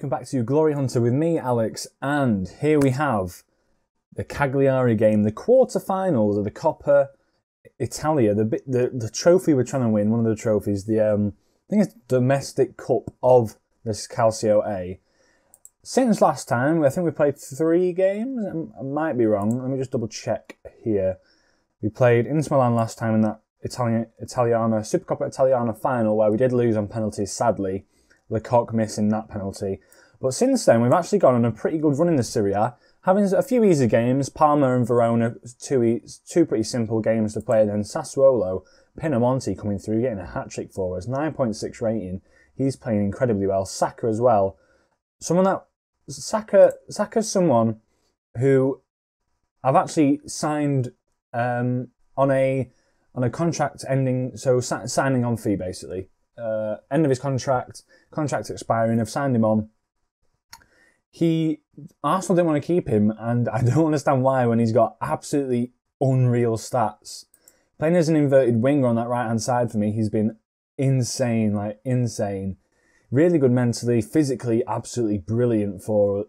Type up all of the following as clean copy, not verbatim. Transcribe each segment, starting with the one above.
welcome back to Glory Hunter with me, Alex, and here we have the Cagliari game, the quarter-finals of the Coppa Italia, the trophy we're trying to win, one of the trophies, I think it's domestic cup of this Calcio A. Since last time, I think we played 3 games, I might be wrong, let me just double check here. We played Inter Milan last time in that Supercoppa Italiana final where we did lose on penalties, sadly. Lecoq missing that penalty. But since then, we've actually gone on a pretty good run in the Serie A, having a few easy games. Parma and Verona, two pretty simple games to play. And then Sassuolo, Pinamonti coming through, getting a hat-trick for us. 9.6 rating. He's playing incredibly well. Saka as well. Saka's someone who I've actually signed on a contract ending, so signing on fee basically. End of his contract expiring, I've signed him on. Arsenal didn't want to keep him, and I don't understand why when he's got absolutely unreal stats. Playing as an inverted winger on that right hand side for me, he's been insane, like insane. Really good mentally, physically absolutely brilliant for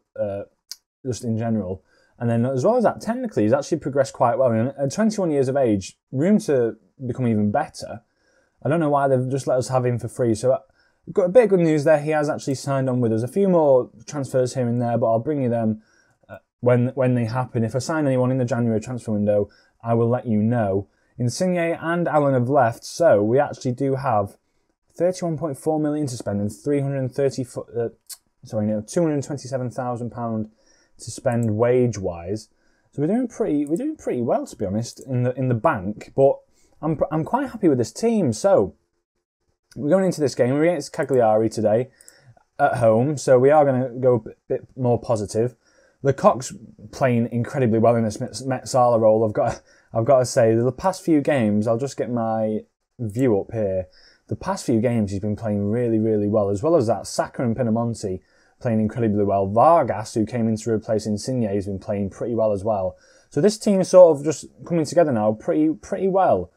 just in general. And then as well as that, technically he's actually progressed quite well. At 21 years of age, room to become even better. I don't know why they've just let us have him for free. So we've got a bit of good news there. He has actually signed on with us. A few more transfers here and there, but I'll bring you them when they happen. If I sign anyone in the January transfer window, I will let you know. Insigne and Allen have left, so we actually do have 31.4 million to spend and £227,000 to spend wage-wise. So we're doing pretty well, to be honest, in the bank. But I'm quite happy with this team. So we're going into this game. We're against Cagliari today at home, so we are going to go a bit more positive. Lecoq's playing incredibly well in this Metzala role. I've got to say, the past few games, I'll just get my view up here. The past few games, he's been playing really, really well. As well as that, Saka and Pinamonti playing incredibly well. Vargas, who came in to replace Insigne, has been playing pretty well as well. So this team is sort of just coming together now pretty well.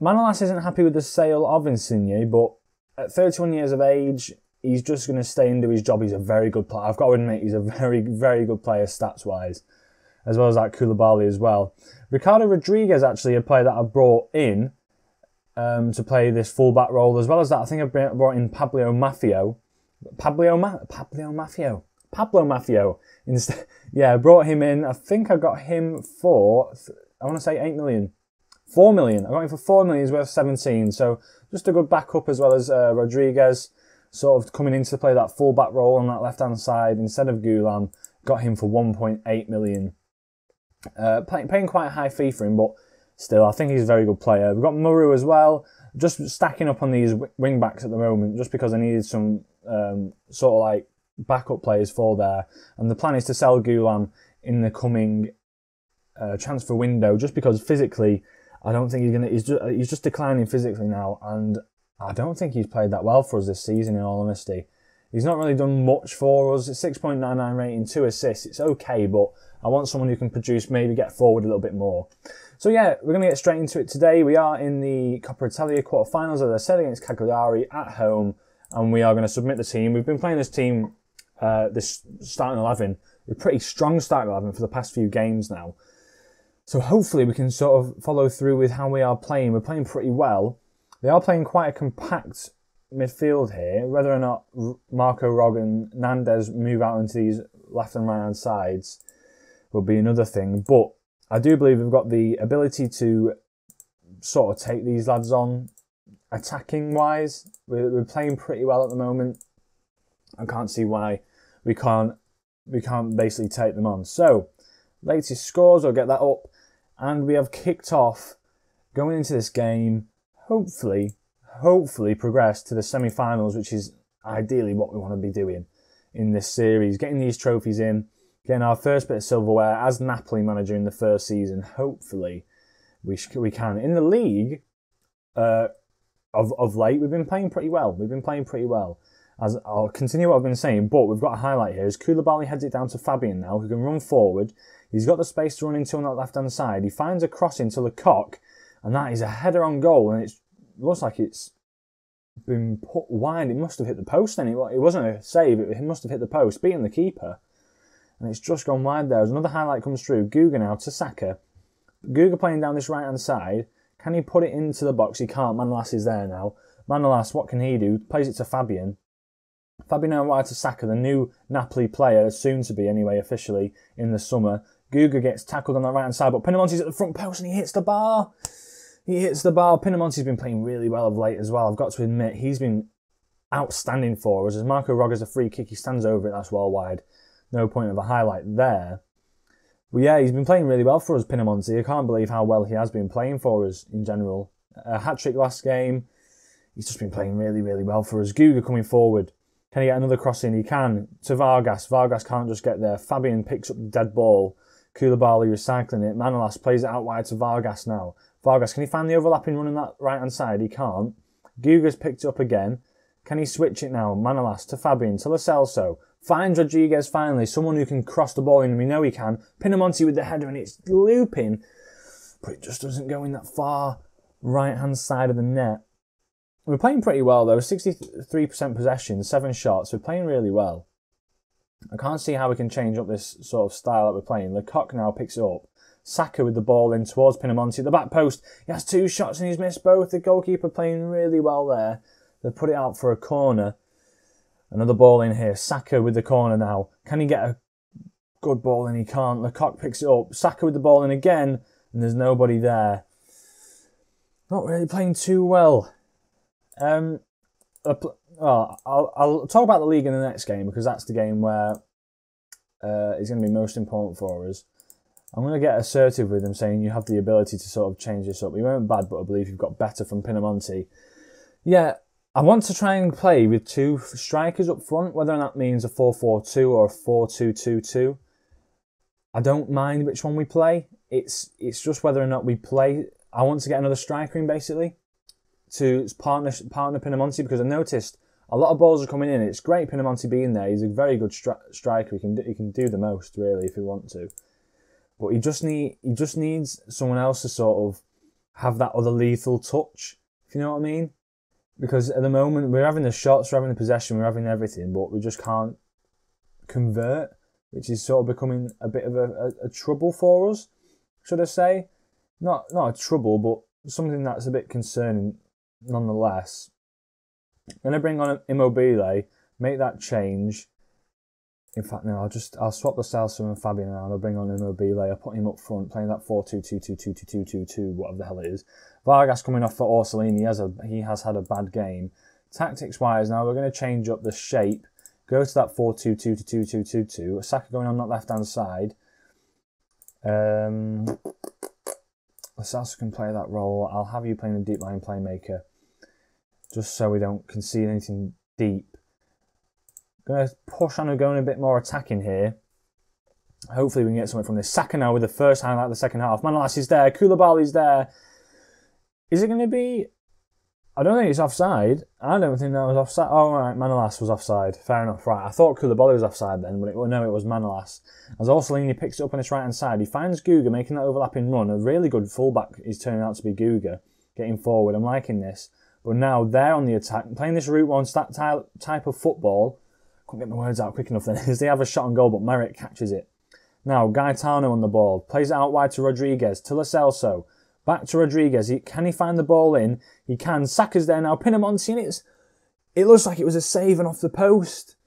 Manolas isn't happy with the sale of Insigne, but at 31 years of age, he's just going to stay and do his job. He's a very good player. I've got to admit, he's a very, very good player stats-wise, as well as that Koulibaly as well. Ricardo Rodriguez, actually, a player that I've brought in to play this full-back role, as well as that, I think I've brought in Pablo Maffio. Instead, yeah, I brought him in. I think I got him for, I want to say 8 million. 4 million. I got him for 4 million. He's worth 17. So just a good backup, as well as Rodriguez sort of coming in to play that full-back role on that left-hand side instead of Gulam. Got him for 1.8 million. Paying quite a high fee for him, but still, I think he's a very good player. We've got Muru as well. Just stacking up on these wing-backs at the moment, just because I needed some sort of like backup players for there. And the plan is to sell Gulam in the coming transfer window, just because physically, I don't think he's just declining physically now, and I don't think he's played that well for us this season, in all honesty. He's not really done much for us. It's 6.99 rating, 2 assists. It's okay, but I want someone who can produce, maybe get forward a little bit more. So yeah, we're going to get straight into it today. We are in the Coppa Italia quarterfinals, as I said, against Cagliari at home, and we are going to submit the team. We've been playing this team, this starting 11, a pretty strong starting 11 for the past few games now. So hopefully we can sort of follow through with how we are playing. We're playing pretty well. They are playing quite a compact midfield here. Whether or not Marco Rog and Nandez move out into these left and right hand sides will be another thing. But I do believe we've got the ability to sort of take these lads on attacking wise. We're playing pretty well at the moment. I can't see why we can't basically take them on. So latest scores, I'll get that up. And we have kicked off going into this game, hopefully progress to the semi-finals, which is ideally what we want to be doing in this series. Getting these trophies in, getting our first bit of silverware as Napoli manager in the first season. Hopefully we can. In the league, of late, we've been playing pretty well. As I'll continue what I've been saying, but we've got a highlight here. As Koulibaly heads it down to Fabian now, who can run forward. He's got the space to run into on that left-hand side. He finds a cross into Lecoq, and that is a header on goal, and it looks like it's been put wide. It must have hit the post then. It wasn't a save. It must have hit the post, beating the keeper. And it's just gone wide there. As another highlight comes through, Guga now to Saka. Guga playing down this right-hand side. Can he put it into the box? He can't. Manolas is there now. Manolas, what can he do? Plays it to Fabian. Fabian now wide to Saka, the new Napoli player, soon to be anyway, officially, in the summer. Guga gets tackled on that right-hand side, but Pinamonti's at the front post and he hits the bar. He hits the bar. Pinamonti's been playing really well of late as well. I've got to admit, he's been outstanding for us. As Marco Rogers a free kick, he stands over it, that's well wide. No point of a highlight there. But yeah, he's been playing really well for us, Pinamonti. I can't believe how well he has been playing for us in general. A hat-trick last game. He's just been playing really, really well for us. Guga coming forward. Can he get another cross in? He can. To Vargas. Vargas can't just get there. Fabian picks up the dead ball. Koulibaly recycling it. Manolas plays it out wide to Vargas now. Vargas, can he find the overlapping run on that right-hand side? He can't. Guga's picked it up again. Can he switch it now? Manolas to Fabian, to Lo Celso. Finds Rodriguez finally, someone who can cross the ball in, and we know he can. Pinamonti with the header, and it's looping, but it just doesn't go in that far right-hand side of the net. We're playing pretty well, though. 63% possession, 7 shots. We're playing really well. I can't see how we can change up this sort of style that we're playing. Lecoq now picks it up. Saka with the ball in towards Pinamonti at the back post. He has 2 shots, and he's missed both. The goalkeeper playing really well there. They've put it out for a corner. Another ball in here. Saka with the corner now. Can he get a good ball in? He can't. Lecoq picks it up. Saka with the ball in again. And there's nobody there. Not really playing too well. I'll talk about the league in the next game because that's the game where it's going to be most important for us. I'm going to get assertive with him saying you have the ability to sort of change this up. We weren't bad, but I believe you've got better from Pinamonti. Yeah. I want to try and play with 2 strikers up front, whether that means a 4-4-2 or a 4-2-2-2. I don't mind which one we play. It's just whether or not we play. I want to get another striker in, basically, to partner Pinamonti, because I noticed a lot of balls are coming in. It's great Pinamonti being there. He's a very good striker. He can do the most, really, if he wants to. But he just needs someone else to sort of have that other lethal touch, if you know what I mean. Because at the moment, we're having the shots, we're having the possession, we're having everything, but we just can't convert, which is sort of becoming a bit of a trouble for us, should I say. Not a trouble, but something that's a bit concerning nonetheless. I'm going to bring on Immobile, make that change. In fact, no, I'll swap the Celso and Fabian around. I'll bring on Immobile. I'll put him up front, playing that 4-2-2-2-2-2-2-2-2, whatever the hell it is. Vargas coming off for Orsolini. He has had a bad game. Tactics-wise, now we're going to change up the shape. Go to that 4-2-2-2-2-2-2. Saka going on that left-hand side. Celso can play that role. I'll have you playing a deep line playmaker, just so we don't concede anything deep. Going to push on and going a bit more attacking here. Hopefully we can get something from this. Saka now with the first highlight of the second half. Manolas is there. Koulibaly's there. Is it going to be... I don't think it's offside. I don't think that was offside. Oh, right, Manolas was offside. Fair enough. Right, I thought Koulibaly was offside then, but no, it was Manolas. As Orsolini picks it up on his right-hand side, he finds Guga making that overlapping run. A really good fullback is turning out to be Guga, getting forward. I'm liking this. But now they're on the attack, playing this route one type of football. Couldn't get my words out quick enough then, as they have a shot on goal, but Merrick catches it. Now, Gaetano on the ball, plays it out wide to Rodriguez, to Lo Celso, back to Rodriguez. Can he find the ball in? He can. Saka's there now. Pinamonti, and it looks like it was a save and off the post.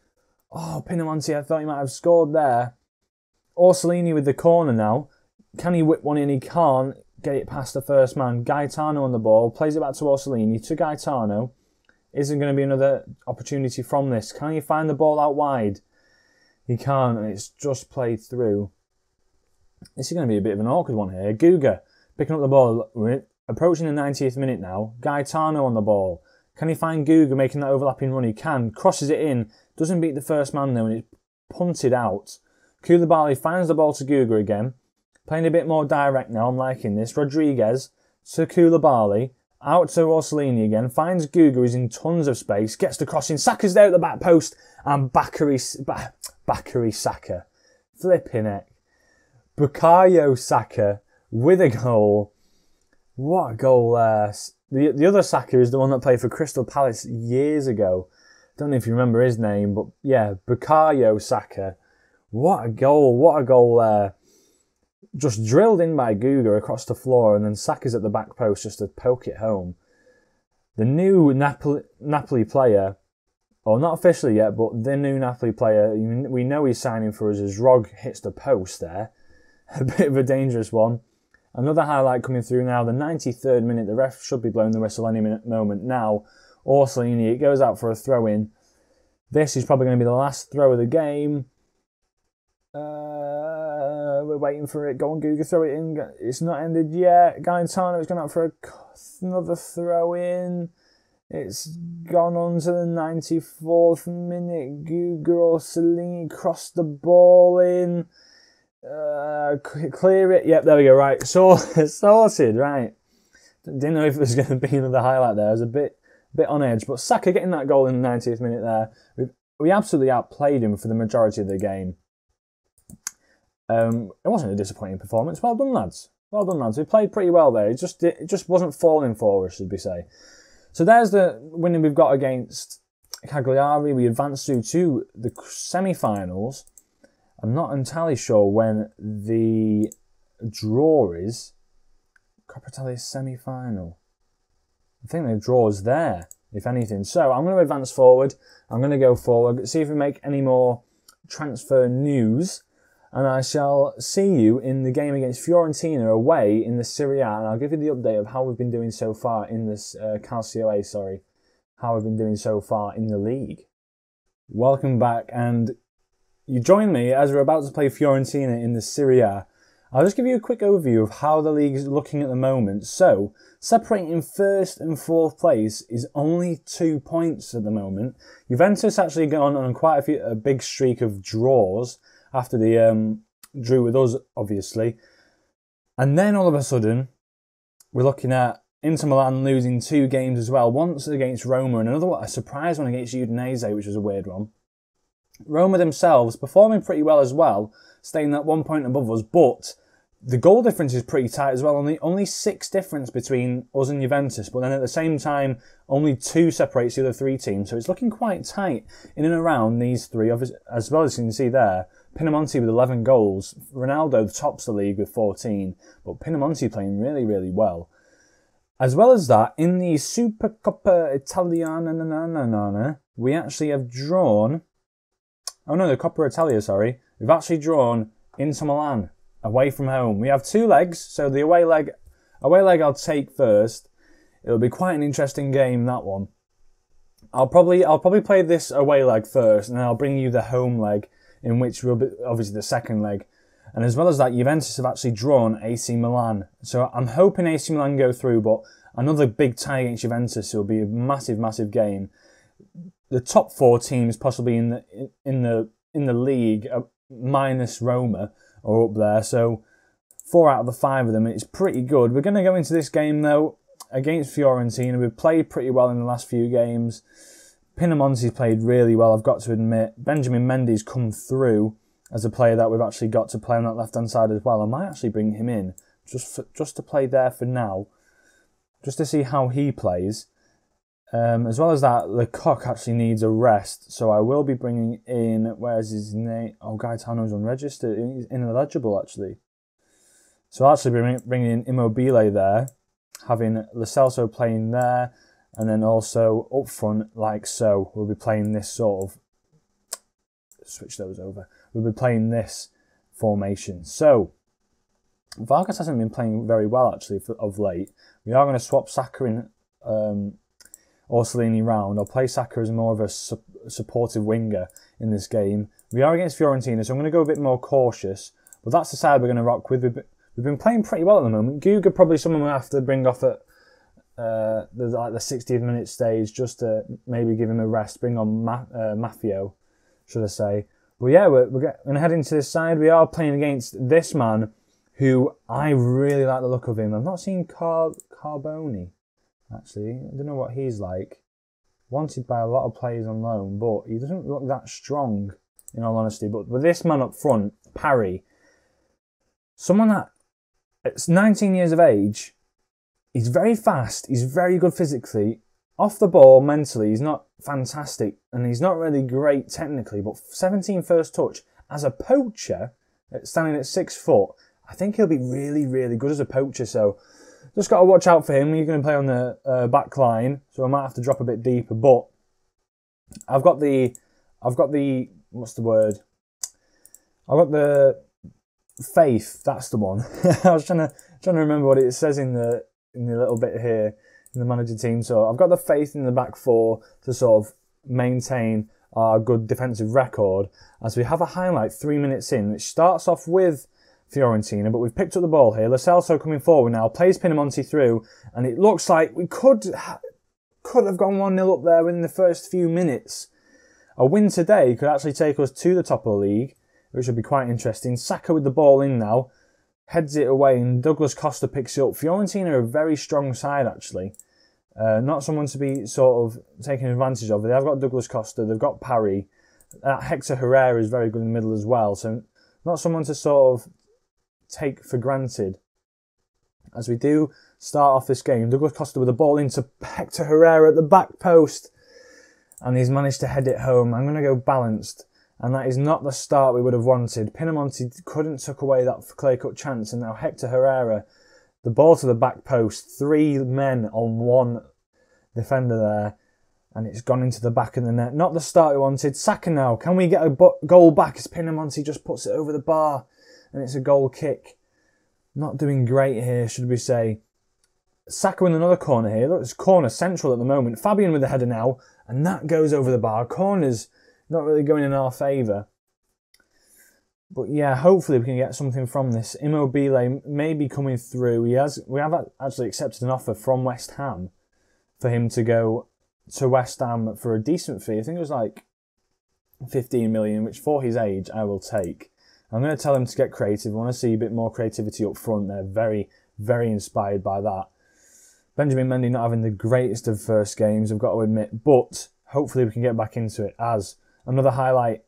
Oh, Pinamonti, I thought he might have scored there. Orsolini with the corner now. Can he whip one in? He can't get it past the first man. Gaetano on the ball, plays it back to Orsolini, to Gaetano. Isn't going to be another opportunity from this. Can he find the ball out wide? He can't, and it's just played through. This is going to be a bit of an awkward one here. Guga picking up the ball. We're approaching the 90th minute now. Gaetano on the ball. Can he find Guga making that overlapping run? He can. Crosses it in. Doesn't beat the first man though, and it's punted out. Koulibaly finds the ball to Guga again. Playing a bit more direct now. I'm liking this. Rodriguez to Koulibaly. Out to Orsolini again, finds Guga, who's in tons of space, gets the crossing, Saka's there at the back post, and Bakary Saka, flipping it. Bukayo Saka with a goal. What a goal there. the other Saka is the one that played for Crystal Palace years ago. Don't know if you remember his name, but yeah, Bukayo Saka. What a goal! What a goal there! Just drilled in by Guga across the floor, and then Saka's at the back post just to poke it home. The new Napoli player, or not officially yet, but the new Napoli player, we know he's signing for us as Rog hits the post there. A bit of a dangerous one. Another highlight coming through now, the 93rd minute. The ref should be blowing the whistle any moment now. Orsolini, it goes out for a throw-in. This is probably going to be the last throw of the game. We're waiting for it. Go on, Guga, throw it in. It's not ended yet. Gaetano's gone out for another throw-in. It's gone on to the 94th minute. Guga Orsolini crossed the ball in. Clear it. Yep, there we go. Right, sorted. Right. Didn't know if there was going to be another highlight there. I was a bit on edge, but Saka getting that goal in the 90th minute there. We absolutely outplayed him for the majority of the game. It wasn't a disappointing performance. Well done, lads. Well done, lads. We played pretty well there. It just wasn't falling for us, should we say. So there's the winning we've got against Cagliari. We advanced through to the semi-finals. I'm not entirely sure when the draw is. Coppa Italia semi-final. I think the draw is there, if anything. So I'm going to advance forward. I'm going to go forward, see if we make any more transfer news. And I shall see you in the game against Fiorentina away in the Serie A. And I'll give you the update of how we've been doing so far in this Calcio A, sorry. How we've been doing so far in the league. Welcome back, and you join me as we're about to play Fiorentina in the Serie A. I'll just give you a quick overview of how the league is looking at the moment. So, separating first and fourth place is only 2 points at the moment. Juventus actually gone on quite a big streak of draws after they drew with us, obviously. And then all of a sudden, we're looking at Inter Milan losing 2 games as well. Once against Roma and another one, a surprise one against Udinese, which was a weird one. Roma themselves performing pretty well as well, staying at 1 point above us, but the goal difference is pretty tight as well. Only 6 difference between us and Juventus, but then at the same time, only 2 separates the other 3 teams. So it's looking quite tight in and around these 3, as well as you can see there. Pinamonti with 11 goals. Ronaldo tops the league with 14, but Pinamonti playing really, really well. As well as that, in the Super Coppa Italia, we actually have drawn... Oh no, the Coppa Italia, sorry. We've actually drawn Inter Milan away from home. We have 2 legs, so the away leg I'll take first. It'll be quite an interesting game, that one. I'll probably play this away leg first, and then I'll bring you the home leg, in which will be obviously the second leg. And as well as that, Juventus have actually drawn AC Milan. So I'm hoping AC Milan go through, but another big tie against Juventus will be a massive, massive game. The top 4 teams possibly in the league, minus Roma, are up there. So 4 out of the 5 of them, it's pretty good. We're going to go into this game though against Fiorentina. We've played pretty well in the last few games. Pinamonti's played really well, I've got to admit. Benjamin Mendy's come through as a player that we've actually got to play on that left-hand side as well. I might actually bring him in just to play there for now, just to see how he plays. As well as that, Lecoq actually needs a rest, so I will be bringing in, where's his name? Oh, Gaetano's unregistered, he's ineligible actually. So I'll actually be bringing in Immobile there, having Lo Celso playing there, and then also up front, like so, we'll be playing this sort of, switch those over, we'll be playing this formation. So, Vargas hasn't been playing very well actually of late. We are going to swap Saka in Orsolini round. I'll play Saka as more of a supportive winger in this game. We are against Fiorentina, so I'm going to go a bit more cautious, but that's the side we're going to rock with. We've been playing pretty well at the moment. Guga probably someone we'll have to bring off at the 60th minute stage, just to maybe give him a rest, bring on Maffio, should I say. But yeah, we're going to head into this side. We are playing against this man, who I really like the look of him. I've not seen Carboni, actually. I don't know what he's like. Wanted by a lot of players on loan, but he doesn't look that strong, in all honesty. But with this man up front, Parry, someone that it's 19 years of age, He's very fast. He's very good physically. Off the ball, mentally, he's not fantastic. And he's not really great technically. But 17 first touch as a poacher, standing at 6 foot, I think he'll be really, really good as a poacher. So just got to watch out for him. He's going to play on the back line. So I might have to drop a bit deeper. But I've got the, what's the word? I've got the faith. That's the one. I was trying to remember what it says in the little bit here in the manager team. So I've got the faith in the back four to sort of maintain our good defensive record, as we have a highlight 3 minutes in, which starts off with Fiorentina, but we've picked up the ball here. Lo Celso coming forward now, plays Pinamonti through, and it looks like we could have gone 1-0 up there within the first few minutes. A win today could actually take us to the top of the league, which would be quite interesting. Saka with the ball in now, heads it away, and Douglas Costa picks it up. Fiorentina are a very strong side, actually. Not someone to be sort of taken advantage of. They have got Douglas Costa, they've got Parry. Hector Herrera is very good in the middle as well. So not someone to sort of take for granted. As we do start off this game, Douglas Costa with the ball into Hector Herrera at the back post. And he's managed to head it home. I'm going to go balanced. And that is not the start we would have wanted. Pinamonti couldn't tuck away that clear-cut chance. And now Hector Herrera, the ball to the back post. 3 men on 1 defender there. And it's gone into the back of the net. Not the start we wanted. Saka now. Can we get a goal back as Pinamonti just puts it over the bar? And it's a goal kick. Not doing great here, should we say. Saka in another corner here. Look, it's corner central at the moment. Fabian with the header now. And that goes over the bar. Corners not really going in our favour. But yeah, hopefully we can get something from this. Immobile may be coming through. We have actually accepted an offer from West Ham for him to go to West Ham for a decent fee. I think it was like 15 million, which for his age I will take. I'm going to tell him to get creative. I want to see a bit more creativity up front. They're very, very inspired by that. Benjamin Mendy not having the greatest of first games, I've got to admit, but hopefully we can get back into it, as another highlight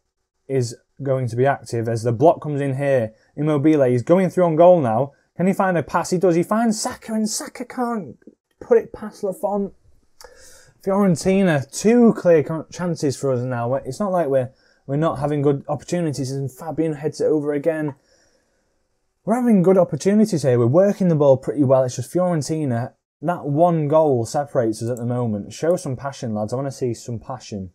is going to be active as the block comes in here. Immobile is going through on goal now. Can he find a pass? He does. He finds Saka, and Saka can't put it past Lafont. Fiorentina, 2 clear chances for us now. It's not like we're not having good opportunities, and Fabian heads it over again. We're having good opportunities here. We're working the ball pretty well. It's just Fiorentina. That 1 goal separates us at the moment. Show some passion, lads. I want to see some passion.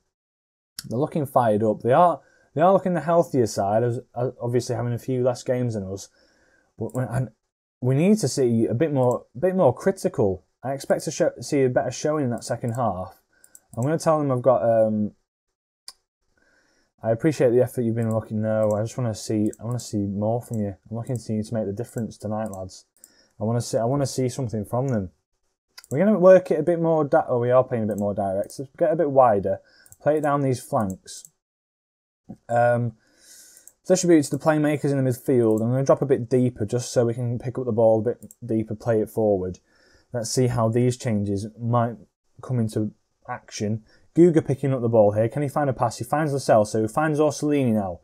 They're looking fired up. They are looking the healthier side, obviously having a few less games than us. But we need to see a bit more critical. I expect to see a better showing in that second half. I'm going to tell them I've got. I appreciate the effort you've been looking. No, I want to see more from you. I'm looking to you to make the difference tonight, lads. I want to see something from them. We're going to work it a bit more. We are playing a bit more direct. So get a bit wider. Play it down these flanks. Distribute to the playmakers in the midfield. I'm going to drop a bit deeper just so we can pick up the ball a bit deeper, play it forward. Let's see how these changes might come into action. Guga picking up the ball here. Can he find a pass? He finds Lo Celso. He finds Orsolini now.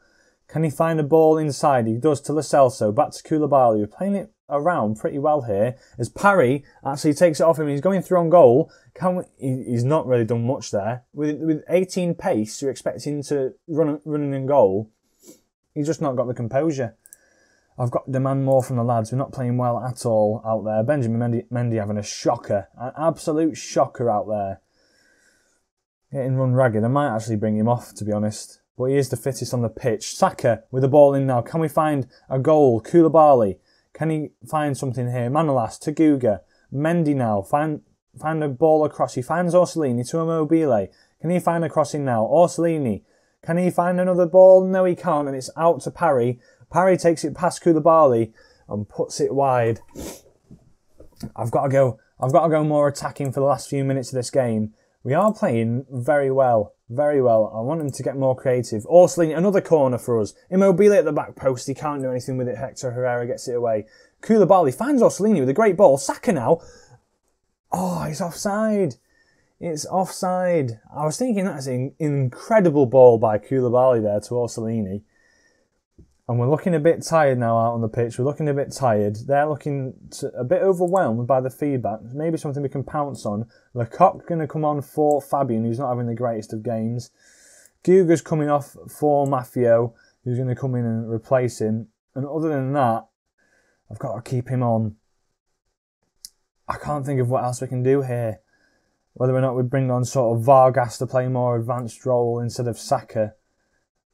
Can he find a ball inside? He does to Lo Celso. Back to Koulibaly. We're playing it around pretty well here as Parry actually takes it off him. He's going through on goal. He's not really done much there. With 18 pace, you're expecting to run in goal. He's just not got the composure. I've got to demand more from the lads. We're not playing well at all out there. Benjamin Mendy having a shocker. An absolute shocker out there. Getting run ragged. I might actually bring him off, to be honest. But he is the fittest on the pitch. Saka with the ball in now. Can we find a goal? Koulibaly. Can he find something here? Manolas to Guga. Mendy now. Find a ball across. He finds Orsolini to Immobile. Can he find a crossing now? Orsolini. Can he find another ball? No, he can't. And it's out to Parry. Parry takes it past Koulibaly and puts it wide. I've got to go more attacking for the last few minutes of this game. We are playing very well. Very well. I want him to get more creative. Orsolini, another corner for us. Immobile at the back post. He can't do anything with it. Hector Herrera gets it away. Koulibaly finds Orsolini with a great ball. Saka now. Oh, he's offside. It's offside. I was thinking that's an incredible ball by Koulibaly there to Orsolini. And we're looking a bit tired now out on the pitch. We're looking a bit tired. They're looking a bit overwhelmed by the feedback. Maybe something we can pounce on. Lecoq going to come on for Fabian, who's not having the greatest of games. Guga's coming off for Maffeo, who's going to come in and replace him. And other than that, I've got to keep him on. I can't think of what else we can do here. Whether or not we bring on sort of Vargas to play a more advanced role instead of Saka.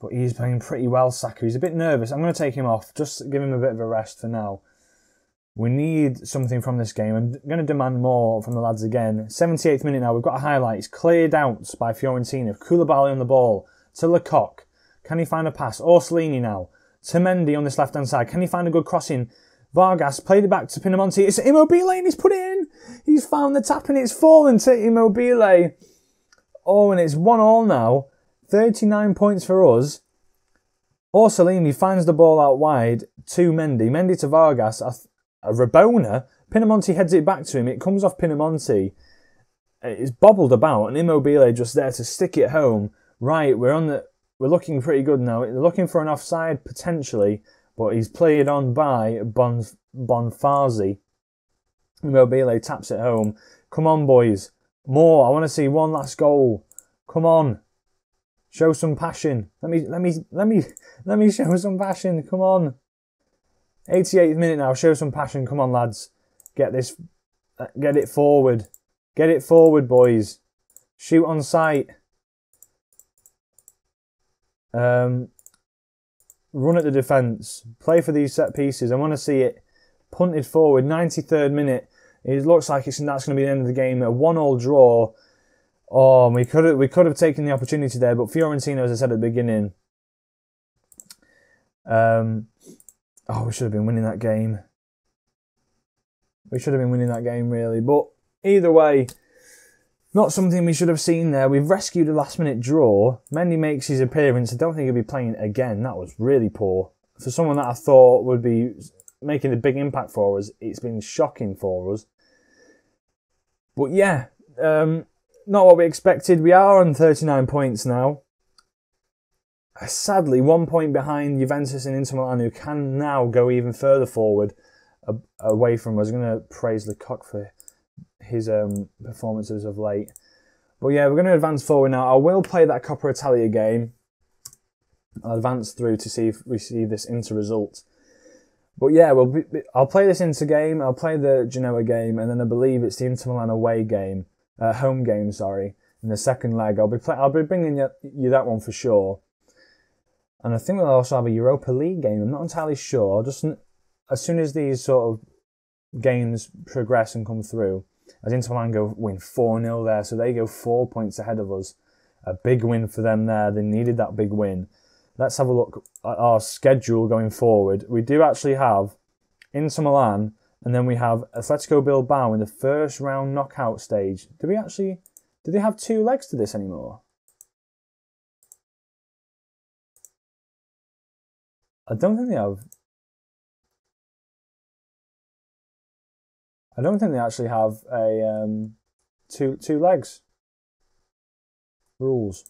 But he's playing pretty well, Saka. He's a bit nervous. I'm going to take him off. Just give him a bit of a rest for now. We need something from this game. I'm going to demand more from the lads again. 78th minute now. We've got a highlight. It's cleared out by Fiorentina. Koulibaly on the ball. To Lecoq. Can he find a pass? Orsolini now. To Mendy on this left-hand side. Can he find a good crossing? Vargas played it back to Pinamonti. It's Immobile and he's put it in. He's found the tap and it's fallen to Immobile. Oh, and it's 1-1 now. 39 points for us. Orsolini finds the ball out wide to Mendy. Mendy to Vargas. A Rabona. Pinamonti heads it back to him. It comes off Pinamonti. It's bobbled about and Immobile just there to stick it home. Right, we're looking pretty good now. They're looking for an offside potentially, but he's played on by Bonfarsi. Immobile taps it home. Come on, boys. More. I want to see one last goal. Come on. Show some passion. Let me show some passion. Come on. 88th minute now. Show some passion. Come on, lads. Get it forward. Get it forward, boys. Shoot on sight. Run at the defence. Play for these set pieces. I want to see it punted forward. 93rd minute. It looks like that's going to be the end of the game. A 1-1 draw. Oh, we could have taken the opportunity there, but Fiorentina, as I said at the beginning, we should have been winning that game. We should have been winning that game, really. But either way, not something we should have seen there. We've rescued a last-minute draw. Mendy makes his appearance. I don't think he'll be playing again. That was really poor. For someone that I thought would be making a big impact for us, it's been shocking for us. But yeah, not what we expected. We are on 39 points now. Sadly, 1 point behind Juventus and Inter Milan, who can now go even further forward away from us. I'm going to praise Lecoq for his performances of late. But yeah, we're going to advance forward now. I will play that Coppa Italia game. I'll advance through to see if we see this Inter result. But yeah, I'll play this Inter game. I'll play the Genoa game, and then I believe it's the Inter Milan away game. Home game, sorry, in the second leg. I'll be bringing you that one for sure. And I think we'll also have a Europa League game. I'm not entirely sure. Just as soon as these sort of games progress and come through, as Inter Milan win 4-0 there, so they go 4 points ahead of us. A big win for them there. They needed that big win. Let's have a look at our schedule going forward. We do actually have Inter Milan, and then we have Atletico Bilbao in the first round knockout stage. Do they have 2 legs to this anymore? I don't think they have. I don't think they actually have a two legs rules.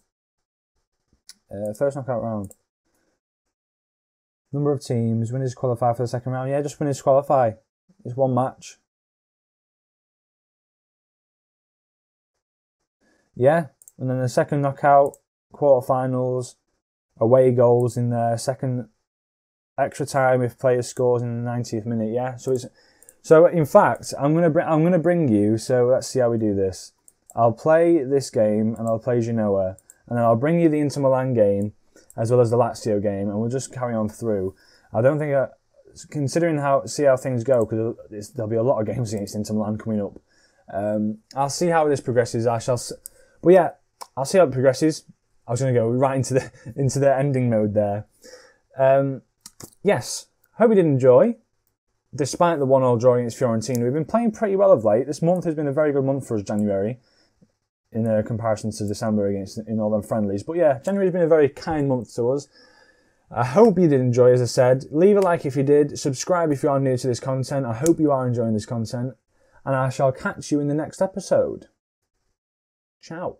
First knockout round. Number of teams. Winners qualify for the second round. Yeah, just winners qualify. It's one match. Yeah, and then the second knockout, quarterfinals, away goals in there, second extra time if player scores in the 90th minute. Yeah, so in fact, I'm gonna bring you. So let's see how we do this. I'll play this game and I'll play Genoa, and then I'll bring you the Inter Milan game as well as the Lazio game, and we'll just carry on through. I don't think, considering how things go, because there'll be a lot of games against Inter Milan coming up. I'll see how this progresses. But yeah, I'll see how it progresses. I was going to go right into the ending mode there. Yes, hope you did enjoy. Despite the 1-1 draw against Fiorentina, we've been playing pretty well of late. This month has been a very good month for us, January, in comparison to December in all them friendlies. But yeah, January's been a very kind month to us. I hope you did enjoy, as I said. Leave a like if you did. Subscribe if you are new to this content. I hope you are enjoying this content. And I shall catch you in the next episode. Ciao.